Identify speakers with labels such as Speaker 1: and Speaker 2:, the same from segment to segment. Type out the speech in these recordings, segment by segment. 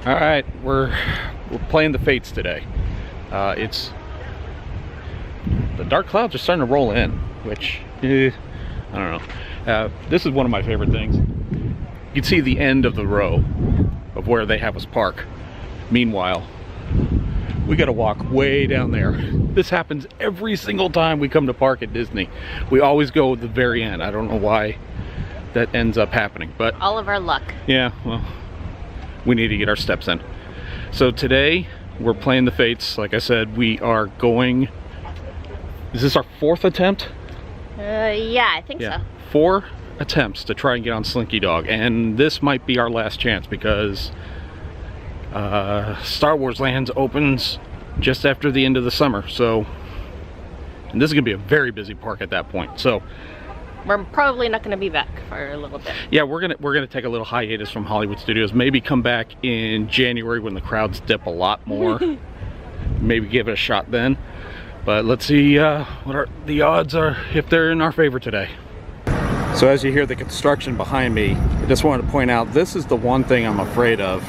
Speaker 1: All right, we're playing the fates today. It's the dark clouds are starting to roll in, which I don't know. This is one of my favorite things. You can see the end of the row of where they have us park. Meanwhile, we got to walk way down there. This happens every single time we come to park at Disney. We always go at the very end. I don't know why that ends up happening, but
Speaker 2: all of our luck. Yeah,
Speaker 1: well, we need to get our steps in. So today we're playing the fates. Like I said, we are going, is this our 4th attempt?
Speaker 2: Yeah, I think so.
Speaker 1: 4 attempts to try and get on Slinky Dog, and this might be our last chance because Star Wars Lands opens just after the end of the summer. So, and this is gonna be a very busy park at that point. So
Speaker 2: we're probably not going to be back for a little bit.
Speaker 1: Yeah, we're gonna take a little hiatus from Hollywood Studios. Maybe come back in January when the crowds dip a lot more. Maybe give it a shot then. But let's see what the odds are, if they're in our favor today. So as you hear the construction behind me, I just wanted to point out, this is the one thing I'm afraid of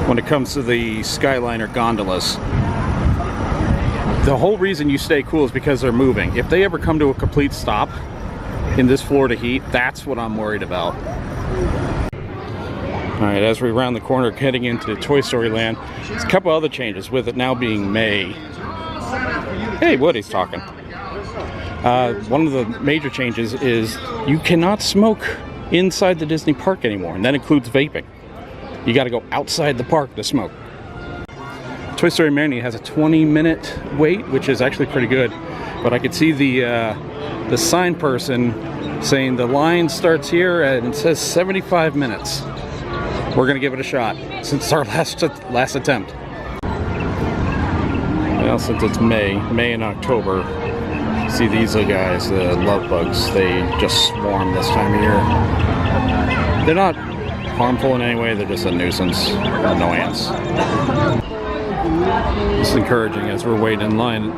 Speaker 1: when it comes to the Skyliner gondolas. The whole reason you stay cool is because they're moving. If they ever come to a complete stop in this Florida heat, that's what I'm worried about. Alright, as we round the corner heading into Toy Story Land, there's a couple other changes with it now being May. Hey, Woody's talking. One of the major changes is you cannot smoke inside the Disney park anymore, and that includes vaping. You got to go outside the park to smoke. Toy Story Mania has a 20-minute wait, which is actually pretty good, but I could see the sign person saying the line starts here and it says 75 minutes. We're gonna give it a shot since it's our last attempt. Well, since it's May and October, see these guys, the love bugs, they just swarm this time of year. They're not harmful in any way, they're just a nuisance, annoyance. It's encouraging as we're waiting in line.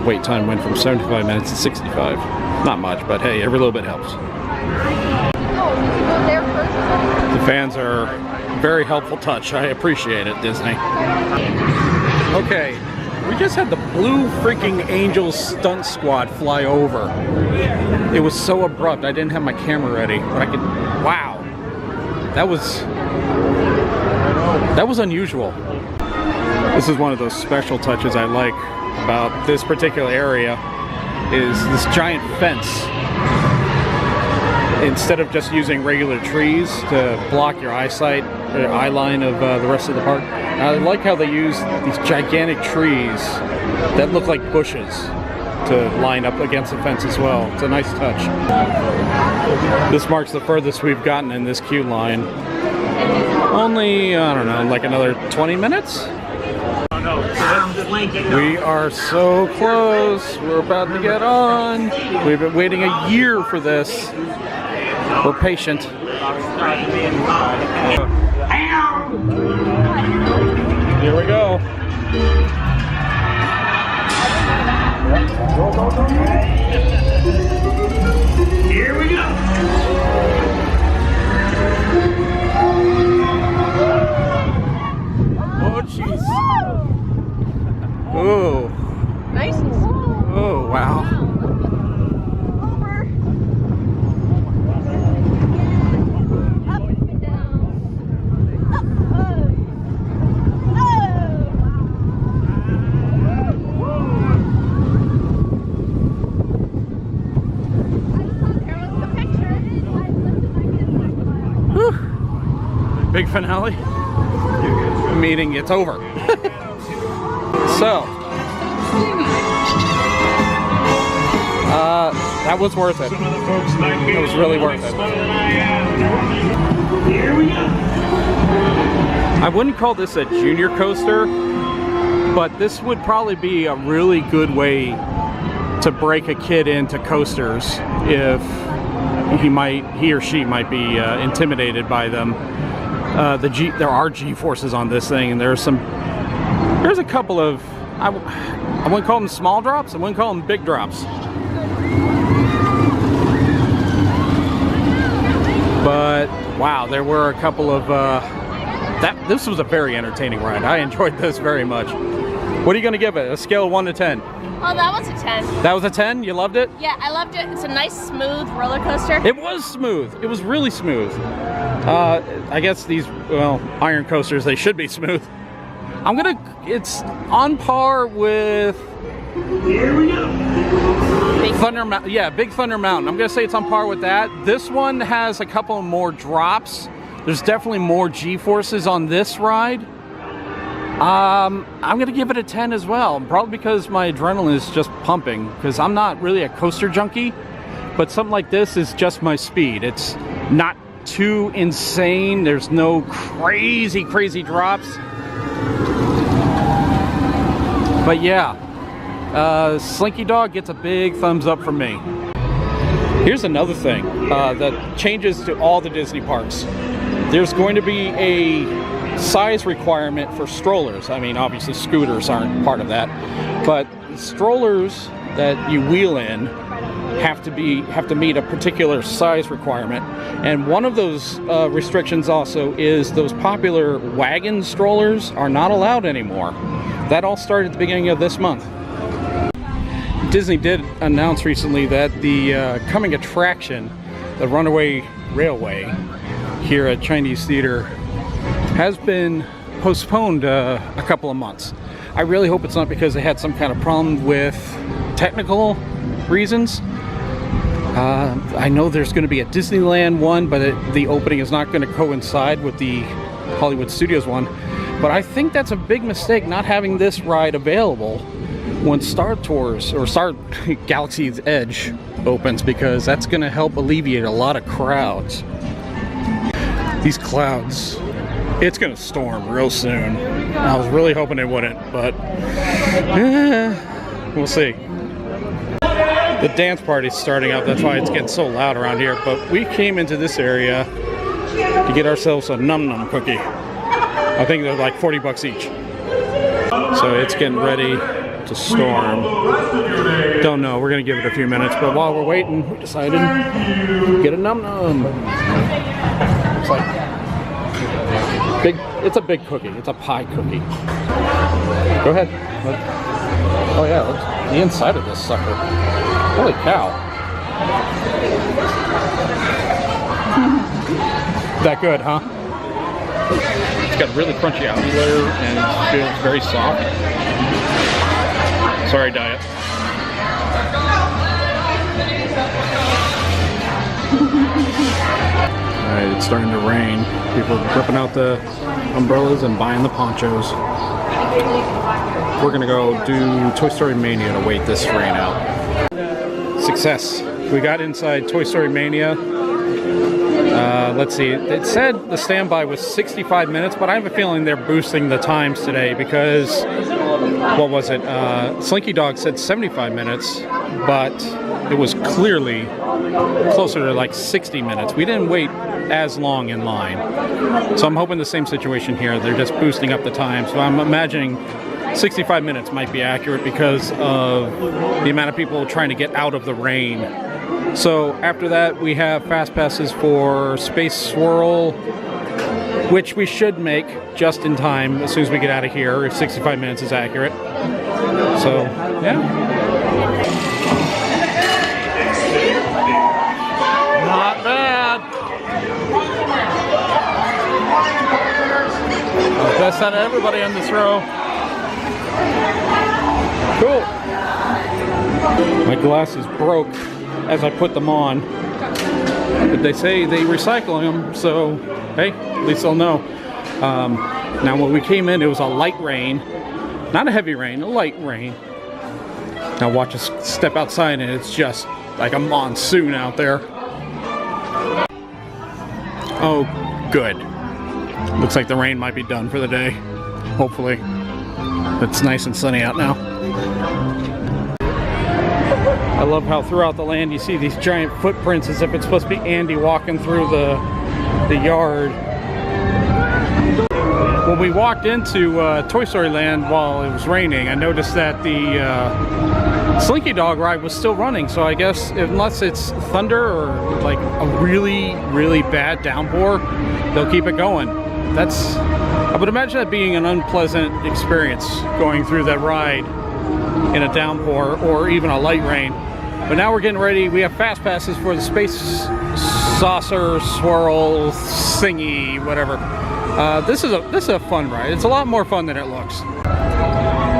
Speaker 1: Wait time went from 75 minutes to 65. Not much, but hey, every little bit helps. The fans are a very helpful touch. I appreciate it, Disney. Okay, we just had the Blue freaking Angels stunt squad fly over. It was so abrupt, I didn't have my camera ready, but I could, wow. That was unusual. This is one of those special touches I like about this particular area, is this giant fence. Instead of just using regular trees to block your eyesight, or eye line of the rest of the park, I like how they use these gigantic trees that look like bushes to line up against the fence as well. It's a nice touch. This marks the furthest we've gotten in this queue line. Only, I don't know, like another 20 minutes? We are so close. We're about to get on. We've been waiting a year for this. We're patient. Here we go.
Speaker 3: Here we go.
Speaker 1: Oh, jeez. Oh.
Speaker 2: Nice.
Speaker 1: Oh, wow. Whew. Big finale. Meeting, it's over. So, that was worth it. It was really worth it.
Speaker 3: Here we go.
Speaker 1: I wouldn't call this a junior coaster, but this would probably be a really good way to break a kid into coasters if he or she might be intimidated by them. There are G-forces on this thing, and there's a couple of, I wouldn't call them small drops, I wouldn't call them big drops. But wow, there were a couple of This was a very entertaining ride. I enjoyed this very much. What are you going to give it? A scale of 1 to 10?
Speaker 2: Oh, that was a 10.
Speaker 1: That was a 10? You loved it?
Speaker 2: Yeah, I loved it. It's a nice, smooth roller coaster.
Speaker 1: It was smooth. It was really smooth. I guess these, well, iron coasters, they should be smooth. It's on par with Thunder Mountain. Yeah, Big Thunder Mountain. I'm gonna say it's on par with that. This one has a couple more drops. There's definitely more G-forces on this ride. I'm gonna give it a 10 as well, probably because my adrenaline is just pumping, because I'm not really a coaster junkie, but something like this is just my speed. It's not too insane. There's no crazy drops. But yeah, Slinky Dog gets a big thumbs up from me. Here's another thing that changes to all the Disney parks. There's going to be a size requirement for strollers. I mean, obviously scooters aren't part of that, but strollers that you wheel in have to meet a particular size requirement. And one of those restrictions also is those popular wagon strollers are not allowed anymore. That all started at the beginning of this month. Disney did announce recently that the coming attraction, the Runaway Railway, here at Chinese Theater, has been postponed a couple of months. I really hope it's not because they had some kind of problem with technical reasons. I know there's going to be a Disneyland one, but the opening is not going to coincide with the Hollywood Studios one. But I think that's a big mistake not having this ride available when Star Tours or Star Galaxy's Edge opens, because that's going to help alleviate a lot of crowds. These clouds, it's going to storm real soon. I was really hoping it wouldn't, but we'll see. The dance party's starting up, that's why it's getting so loud around here. But we came into this area to get ourselves a Num Num cookie. I think they're like 40 bucks each. So it's getting ready to storm. Don't know, we're gonna give it a few minutes, but while we're waiting, we decided to get a Num Num. It's like it's a big cookie, it's a pie cookie. Go ahead. Oh yeah, look, the inside of this sucker. Holy cow. That good, huh? It's got really crunchy outer layer and it feels very soft. Sorry, diet. Alright, it's starting to rain. People are ripping out the umbrellas and buying the ponchos. We're gonna go do Toy Story Mania to wait this rain out. Success. We got inside Toy Story Mania. Let's see, it said the standby was 65 minutes, but I have a feeling they're boosting the times today because, what was it? Slinky Dog said 75 minutes, but it was clearly closer to like 60 minutes. We didn't wait as long in line. So I'm hoping the same situation here. They're just boosting up the time. So I'm imagining 65 minutes might be accurate because of the amount of people trying to get out of the rain. So after that, we have fast passes for Space Swirl, which we should make just in time as soon as we get out of here, if 65 minutes is accurate. So, yeah. Not bad. Best out of everybody on this row. Cool. My glasses broke as I put them on, but they say they recycle them, so hey, at least I'll know. Now when we came in, it was a light rain, not a heavy rain, a light rain. Now watch us step outside and it's just like a monsoon out there. Oh, good. Looks like the rain might be done for the day, hopefully. It's nice and sunny out now. I love how throughout the land you see these giant footprints as if it's supposed to be Andy walking through the yard. When we walked into Toy Story Land while it was raining, I noticed that the Slinky Dog ride was still running. So I guess unless it's thunder or like a really, really bad downpour, they'll keep it going. That's But imagine that being an unpleasant experience going through that ride in a downpour or even a light rain. But now we're getting ready. We have fast passes for the Space Saucer Swirl Thingy, whatever. This is a fun ride. It's a lot more fun than it looks.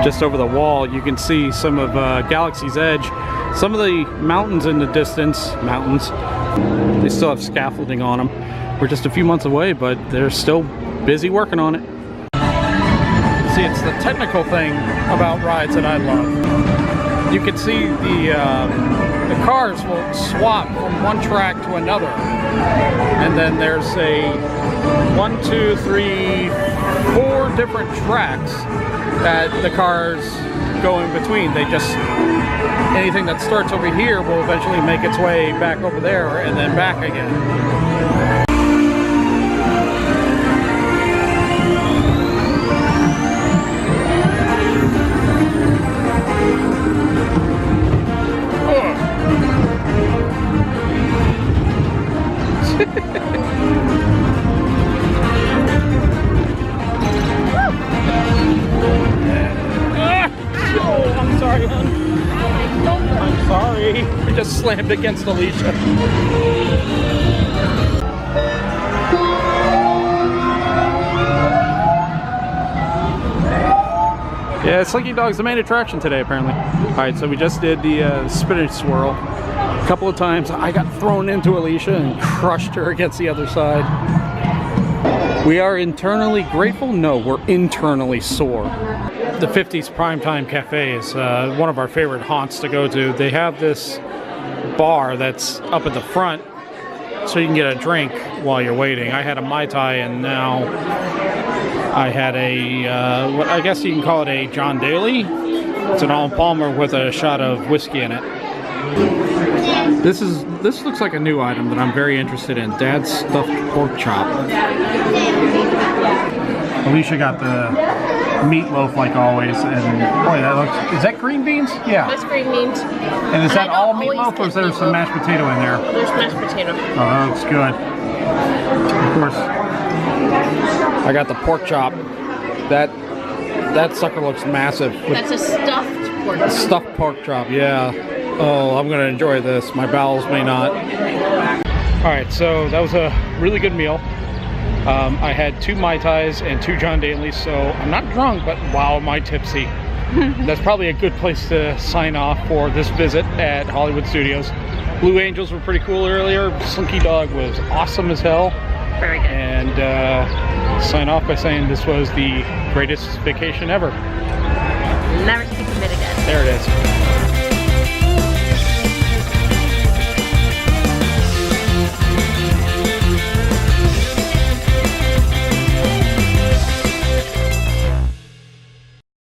Speaker 1: Just over the wall, you can see some of Galaxy's Edge. Some of the mountains in the distance, they still have scaffolding on them. We're just a few months away, but they're still busy working on it. See, it's the technical thing about rides that I love. You can see the cars will swap from one track to another. And then there's a 1, 2, 3, 4 different tracks that the cars go in between. Anything that starts over here will eventually make its way back over there and then back again. I'm sorry, hon. I'm sorry. I just slammed against Alicia. Yeah, Slinky Dog's the main attraction today, apparently. Alright, so we just did the spinach swirl. A couple of times I got thrown into Alicia and crushed her against the other side. We are internally grateful? No, we're internally sore. The 50s Primetime Cafe is one of our favorite haunts to go to. They have this bar that's up at the front so you can get a drink while you're waiting. I had a Mai Tai, and now I had what I guess you can call it a John Daly. It's an Arnold Palmer with a shot of whiskey in it. This looks like a new item that I'm very interested in. Dad's stuffed pork chop. Alicia got the meatloaf like always, and boy, that looks. Is that green beans? Yeah.
Speaker 2: That's green beans.
Speaker 1: And is that all meatloaf, or is there some mashed potato in there?
Speaker 2: Oh, there's mashed potato.
Speaker 1: Oh, that looks good. Of course, I got the pork chop. That sucker looks massive.
Speaker 2: That's a stuffed pork chop.
Speaker 1: Stuffed pork chop, yeah. Oh, I'm gonna enjoy this. My bowels may not. All right, so that was a really good meal. I had 2 Mai Tais and 2 John Daly's, so I'm not drunk, but wow, am I tipsy. That's probably a good place to sign off for this visit at Hollywood Studios. Blue Angels were pretty cool earlier. Slinky Dog was awesome as hell.
Speaker 2: Very good.
Speaker 1: And sign off by saying this was the greatest vacation ever.
Speaker 2: Never